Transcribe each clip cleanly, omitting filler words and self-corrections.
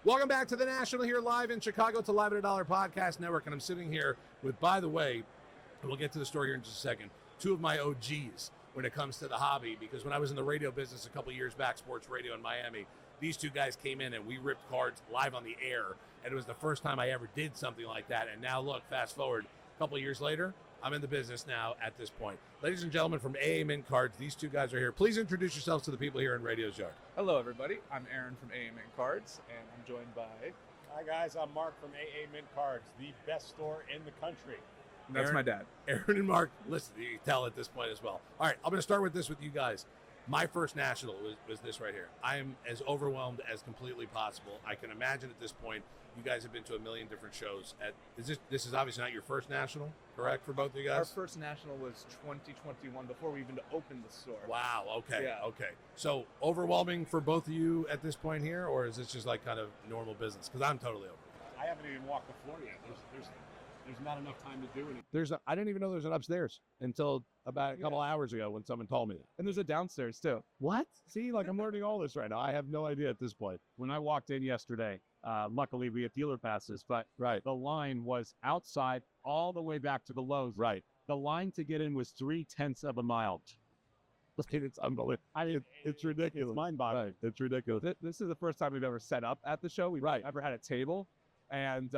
Welcome back to the National here live in Chicago. It's a Live at a Dollar Podcast Network, and I'm sitting here with, by the way, we'll get to the story here in just a second, two of my OGs when it comes to the hobby, because when I was in the radio business a couple years back, sports radio in Miami, these two guys came in and we ripped cards live on the air, and it was the first time I ever did something like that. And now look, fast forward a couple years later, I'm in the business now at this point. Ladies and gentlemen from AA Mint Cards, these two guys are here. Please introduce yourselves to the people here in Radio's Yard. Hello, everybody. I'm Aaron from AA Mint Cards, and I'm joined by... Hi, guys. I'm Mark from AA Mint Cards, the best store in the country. That's my dad. Aaron and Mark, listen, you can tell at this point as well. All right, I'm going to start with this with you guys. My first national was this right here. I am as overwhelmed as completely possible. I can imagine at this point, you guys have been to a million different shows. This is obviously not your first national, correct, for both of you guys? Our first national was 2021, before we even opened the store. Wow, okay, Yeah. okay. So overwhelming for both of you at this point here, or is this just like kind of normal business? Because I'm totally over it. I haven't even walked the floor yet. There's not enough time to do anything. I didn't even know there's an upstairs until about a couple hours ago when someone told me that. And there's a downstairs, too. What? See, like I'm learning all this right now. I have no idea at this point. When I walked in yesterday, luckily we have dealer passes, but Right. the line was outside all the way back to the Lowe's. Right. The line to get in was 0.3 of a mile. It's unbelievable. It's ridiculous. It's mind-boggling. Right. It's ridiculous. This is the first time we've ever set up at the show. We've never had a table. And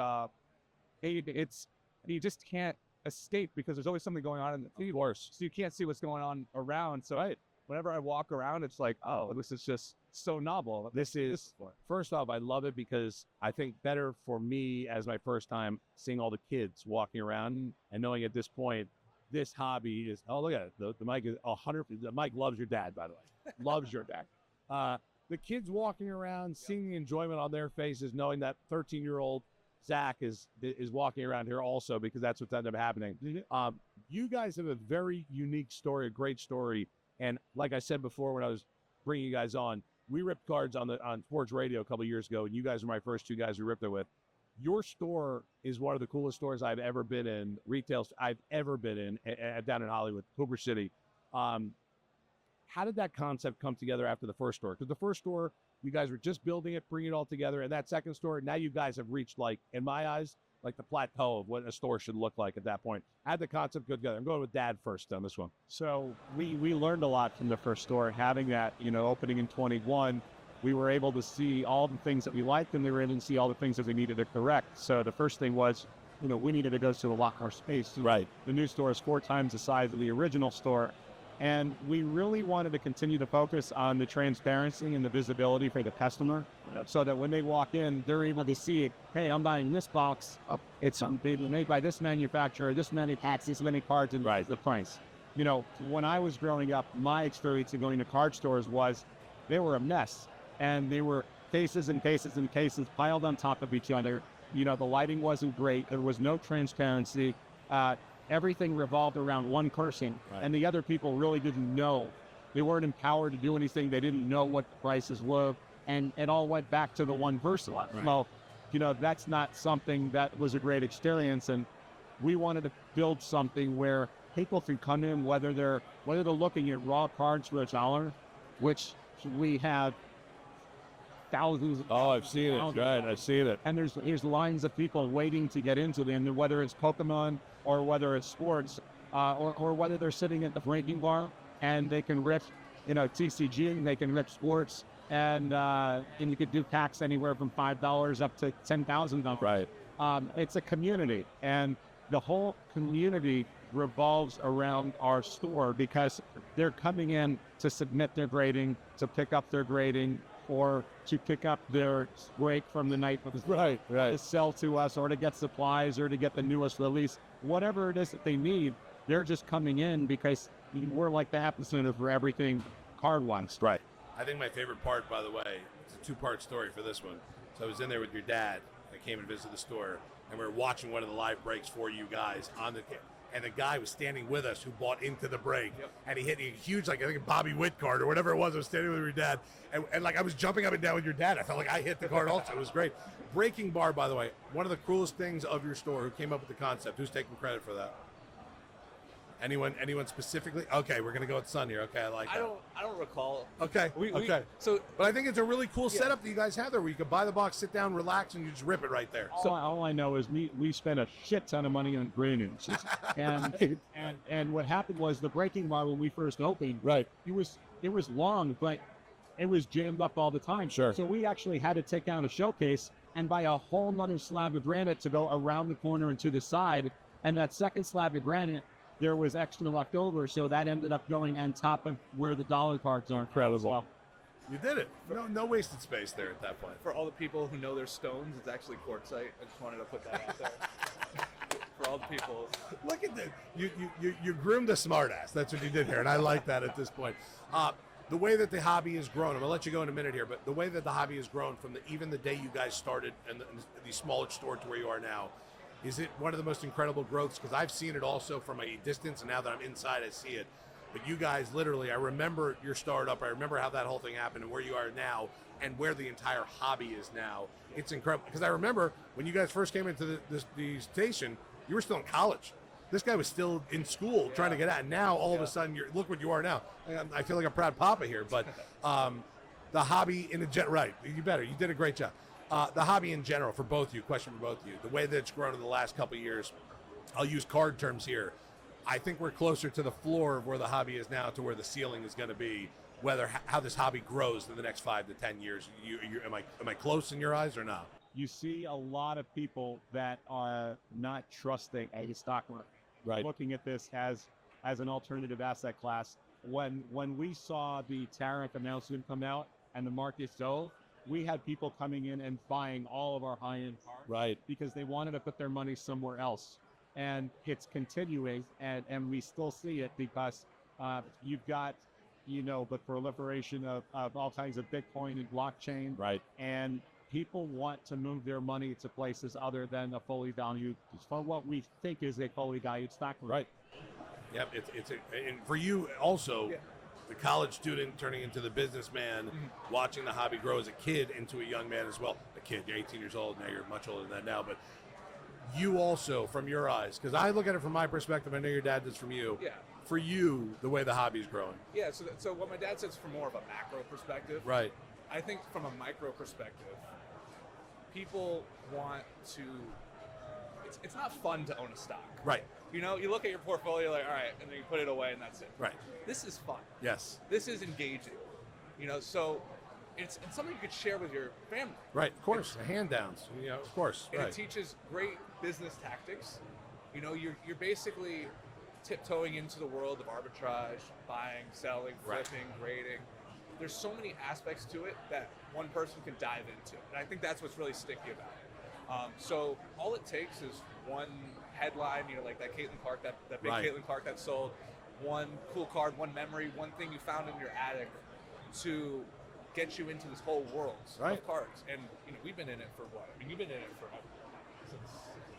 you just can't escape because there's always something going on in the feed. Of course. So you can't see what's going on around. So whenever I walk around, it's like, oh, this is just so novel. First off, I love it because I think better for me as my first time seeing all the kids walking around and knowing at this point, this hobby is, oh, look at it. The mic is 100. The mic loves your dad, by the way. Loves your dad. The kids walking around, seeing the enjoyment on their faces, knowing that 13-year-old Zach is walking around here also, because that's what's ended up happening. You guys have a very unique story, a great story. And like I said before, when I was bringing you guys on, we ripped cards on sports radio a couple of years ago, and you guys were my first two guys we ripped it with. Your store is one of the coolest stores I've ever been in, retail I've ever been in, down in Hollywood, Hooper City. How did that concept come together after the first store? Because the first store, you guys were just building it, bringing it all together. And that second store, now you guys have reached, like, in my eyes, like the plateau of what a store should look like at that point. How did the concept go together? I'm going with Dad first on this one. So we learned a lot from the first store. Having that, opening in 21, we were able to see all the things that we liked, and we were able to see all the things that we needed to correct. So the first thing was, we needed to go to a lot more space. Right. The new store is 4 times the size of the original store. And we really wanted to continue to focus on the transparency and the visibility for the customer, so that when they walk in, they're able to see, hey, I'm buying this box. It's made by this manufacturer, this many packs, this many cards, and the price. When I was growing up, my experience in going to card stores was they were a mess. And they were cases and cases and cases piled on top of each other. The lighting wasn't great. There was no transparency. Everything revolved around one person, and the other people really didn't know. They weren't empowered to do anything. They didn't know what the prices were, and it all went back to the one person. Right. Well, that's not something that was a great experience, and we wanted to build something where people can come in, whether they're looking at raw cards for $1, which we have thousands. Oh, I've seen it. Right, I've seen it. And there's lines of people waiting to get into them, whether it's Pokemon or whether it's sports, or whether they're sitting at the breaking bar and they can rip, TCG, and they can rip sports, and you could do packs anywhere from $5 up to $10,000. Right. It's a community, and the whole community revolves around our store because they're coming in to submit their grading, to pick up their grading, or to pick up their break from the night before, Right. to sell to us, or to get supplies, or to get the newest release. Whatever it is that they need, they're just coming in because we're like the epicenter for everything card-wise. Right. I think my favorite part, by the way, it's a 2-part story for this one. So I was in there with your dad. I came and visited the store, and we were watching one of the live breaks for you guys on the and the guy was standing with us who bought into the break, and he hit a huge, like, I think a Bobby Witt card or whatever it was. I was standing with your dad, and like I was jumping up and down with your dad. I felt like I hit the card also. It was great. Breaking Bar, by the way, one of the coolest things of your store. Who came up with the concept? Who's taking credit for that? Anyone specifically? Okay, we're gonna go with Sun here. Okay, I like that. I don't recall. Okay, okay. So But I think it's a really cool setup that you guys have there, where you can buy the box, sit down, relax, and you just rip it right there. All I know is we spent a shit ton of money on greens, and what happened was the breaking bar when we first opened. Right. It was long, but it was jammed up all the time. Sure. So we actually had to take down a showcase and buy a whole nother slab of granite to go around the corner and to the side. And that second slab of granite, there was extra left over, so that ended up going on top of where the dollar cards are. Incredible. You did it. No wasted space there at that point. for all the people who know their stones, it's actually quartzite. I just wanted to put that out there. For all the people. Look at this. You groomed a smartass. That's what you did here, and I like that at this point. The way that the hobby has grown, I'm gonna let you go in a minute here, but the way that the hobby has grown from even the day you guys started and the smaller store to where you are now, is it one of the most incredible growths? Because I've seen it also from a distance, and now that I'm inside, I see it. But you guys literally, I remember your startup. I remember how that whole thing happened and where you are now and where the entire hobby is now. It's incredible. Because I remember when you guys first came into the station, you were still in college. This guy was still in school trying to get out. And now all of a sudden, look what you are now. I feel like a proud papa here. But the hobby right, you better. You did a great job. The hobby in general, for both of you, question for both of you, the way that it's grown in the last couple of years, I'll use card terms here. I think we're closer to the floor of where the hobby is now to where the ceiling is going to be, how this hobby grows in the next 5 to 10 years. Am I close in your eyes or not? You see a lot of people that are not trusting a stock market. Right. Looking at this as an alternative asset class. When we saw the tariff announcement come out and the market dove, we had people coming in and buying all of our high-end cars. Right. Because they wanted to put their money somewhere else. And it's continuing, and we still see it because you've got, the proliferation of all kinds of Bitcoin and blockchain. Right. And people want to move their money to places other than a fully valued, for what we think is a fully valued stock market. Right. Yep. And for you also, the college student turning into the businessman, watching the hobby grow as a kid into a young man as well. A kid, you're 18 years old now. You're much older than that now, but. You also, from your eyes, because I look at it from my perspective, I know your dad does from you. Yeah. For you, the way the hobby's growing. Yeah, so what my dad says from more of a macro perspective. Right. I think from a micro perspective, people want to. It's not fun to own a stock. Right. You look at your portfolio like, all right, and then you put it away and that's it. Right. This is fun. Yes. This is engaging. So it's something you could share with your family. Right, of course. The hand downs. Of course. And right. it teaches great business tactics. You're basically tiptoeing into the world of arbitrage, buying, selling, flipping, grading. There's so many aspects to it that one person can dive into. And I think that's what's really sticky about it. So all it takes is one headline, like that Caitlin Clark, that big Caitlin Clark that sold, one cool card, one memory, one thing you found in your attic to get you into this whole world of cards. And we've been in it for what? You've been in it for since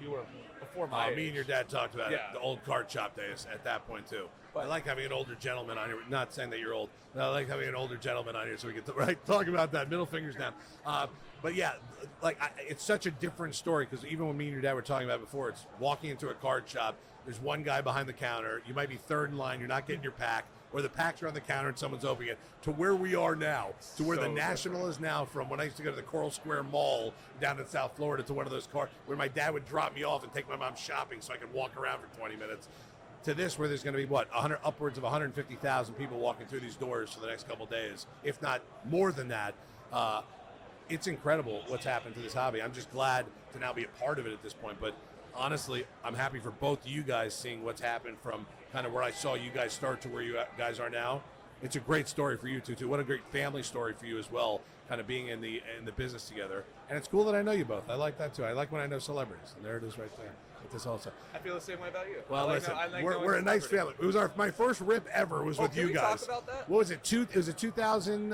you were before my age. Me and your dad talked about it, the old card shop days at that point too. But I like having an older gentleman on here. Not saying that you're old, but I like having an older gentleman on here so we can talk about that. Middle fingers down. But yeah, it's such a different story because even when me and your dad were talking about it before, it's walking into a card shop. There's one guy behind the counter. You might be third in line. You're not getting your pack. Or the packs are on the counter and someone's opening it, to where we are now, to where the National is now, from when I used to go to the Coral Square Mall down in South Florida to one of those cars where my dad would drop me off and take my mom shopping so I could walk around for 20 minutes, to this where there's going to be, upwards of 150,000 people walking through these doors for the next couple of days, if not more than that. It's incredible what's happened to this hobby. I'm just glad to now be a part of it at this point, but honestly, I'm happy for both of you guys seeing what's happened from kind of where I saw you guys start to where you guys are now. It's a great story for you two too. What a great family story for you as well, kind of being in the business together. And it's cool that I know you both. I like that too. I like when I know celebrities. And there it is right there. With this also. I feel the same way about you. Well, listen, we're a nice family. It was my first rip ever was with you guys. Talk about that? What was it? It was a 2000.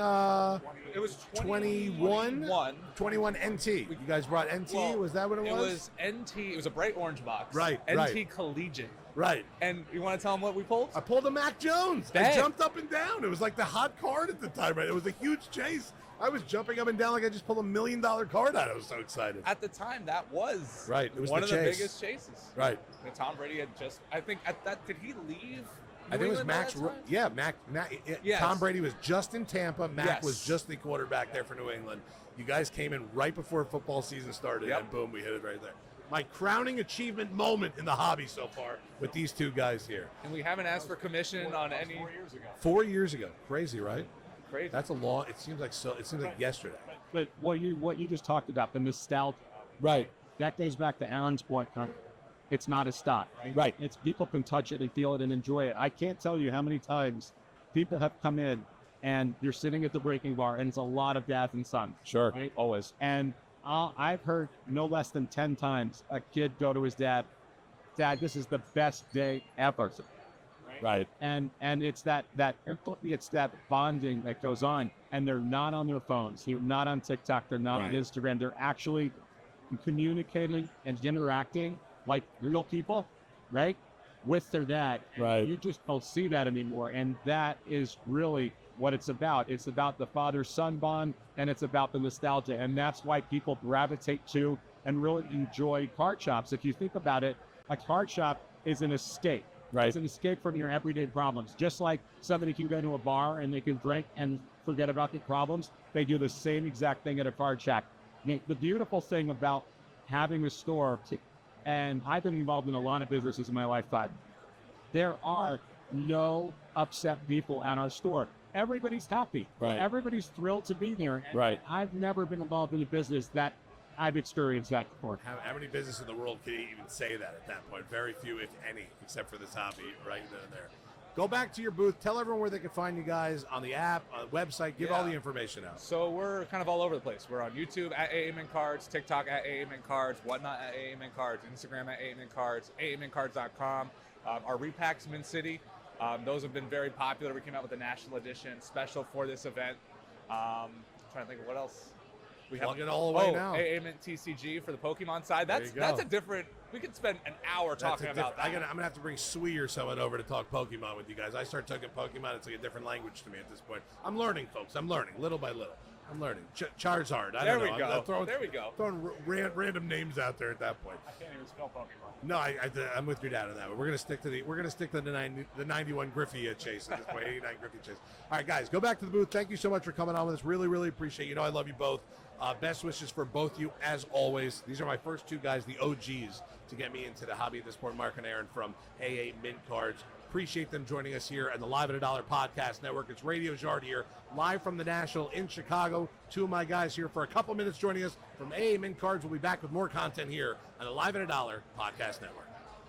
It was 21. 21 NT. You guys brought NT. Well, was that what it was? It was NT. It was a bright orange box. Right. NT Collegiate. Right. And you want to tell them what we pulled? I pulled a Mac Jones. Dang. I jumped up and down. It was like the hot card at the time. Right? It was a huge chase. I was jumping up and down like I just pulled $1 million card out. I was so excited. At the time, that was Right, it was one the of the chase. biggest chases. Right. And Tom Brady had just, I think, at that, did he leave? I think it was New Max. England at that time? Yeah, Yes. Tom Brady was just in Tampa. Mac Yes. was just the quarterback there for New England. You guys came in right before football season started, Yep. and boom, we hit it right there. My crowning achievement moment in the hobby so far with these two guys here. And we haven't asked for commission on any. 4 years ago, crazy, right? Crazy. That's a long. It seems like so. It seems like yesterday. But what you just talked about, the nostalgia, Right. that goes back to Aaron's point. It's not a stock. Right. It's people can touch it and feel it and enjoy it. I can't tell you how many times people have come in and you're sitting at the breaking bar and it's a lot of dads and sons. Sure. Right? Always. And I've heard no less than 10 times a kid go to his dad, "Dad, this is the best day ever." Right. And it's that empathy, it's that bonding that goes on. And they're not on their phones. They're not on TikTok. They're not on Right. Instagram. They're actually communicating and interacting like real people, right? With their dad. Right. You just don't see that anymore. And that is really what it's about. It's about the father-son bond, and it's about the nostalgia. And that's why people gravitate to and really enjoy card shops. If you think about it, a card shop is an escape. Right. It's an escape from your everyday problems. Just like somebody can go to a bar and they can drink and forget about their problems, they do the same exact thing at a card shop. The beautiful thing about having a store, and I've been involved in a lot of businesses in my lifetime, there are no upset people at our store. Everybody's happy. Right. Everybody's thrilled to be there. And Right. I've never been involved in a business that I've experienced that before. How many businesses in the world can even say that at that point? Very few, if any, except for this hobby right there. Go back to your booth. Tell everyone where they can find you guys on the app, website. Give all the information out. So we're kind of all over the place. We're on YouTube at AA Mint Cards, TikTok at AA Mint Cards, Whatnot at AA Mint Cards, Instagram at AA Mint Cards, AAMintCards.com. Our repacks Mint City. Those have been very popular. We came out with a national edition special for this event. Trying to think of what else. We Plug it all away now. AA Mint TCG for the Pokemon side. There That's you go. a different. We could spend an hour talking about that. I'm gonna have to bring Sui or someone over to talk Pokemon with you guys. I start talking Pokemon, it's like a different language to me at this point. I'm learning, folks. I'm learning little by little. I'm learning. Charizard. I There don't we know. go. There we go. Throwing random names out there at that point. I can't even spell Pokemon. No, I'm with your dad on that one. We're gonna stick to the 91 Griffey chase at this point. 89 Griffey chase. All right, guys, go back to the booth. Thank you so much for coming on with us. Really, really appreciate it. You know I love you both. Best wishes for both you as always. These are my first two guys, the OGs, to get me into the hobby at this point. Mark and Aaron from AA Mint Cards. Appreciate them joining us here on the Live at a Dollar Podcast Network. It's Radio Jard here, live from the National in Chicago. Two of my guys here for a couple minutes joining us from AA Mint Cards. We'll be back with more content here on the Live at a Dollar Podcast Network.